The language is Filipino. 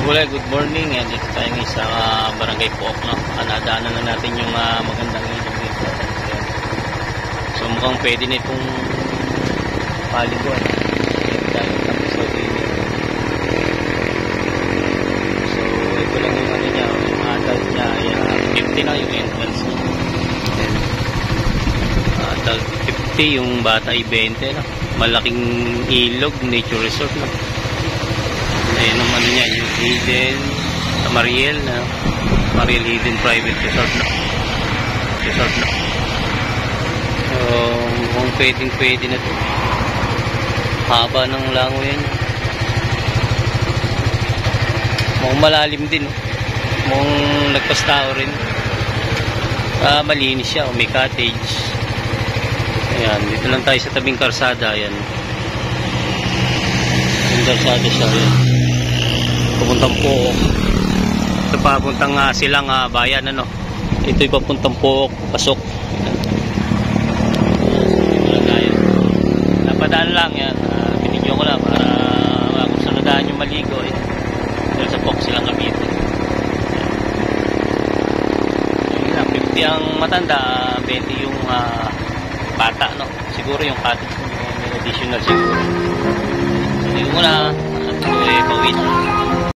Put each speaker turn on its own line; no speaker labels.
Kabulay, good morning. Yan, dito tayo ng sa Barangay Pook, no? Nadaanan na natin yung magandang ilog dito. So mukhang pwede na itong paliguan. So ito lang yung ano niya, yung adult niya ay 50 na yung entrance niya. Adult 50, yung bata ay 20 na. Malaking ilog, nature resort, no? Ayan ang ano niya, yung Hidden sa Mariel na Mariel Hidden Private Resort na. So kung pwede na ito, haba ng lango yan. Mukhang malalim din, mukhang nagpastao rin. Malinis siya, may cottage. Ayan, dito lang tayo sa tabing karsada. Ayan, yung karsada siya, ayan. Papuntang Pook. Ito papuntang silang bayan, ano. Ito'y papuntang Pook, pasok. Napadaan lang yan. Binigyan ko lang para kung saan nadaan yung maligo. Dahil sa Pook silang Cavite. 50 ang matanda, 20 yung bata, no. Siguro yung cottage may additional siguro. Hindi mo na. Ito ay pawit.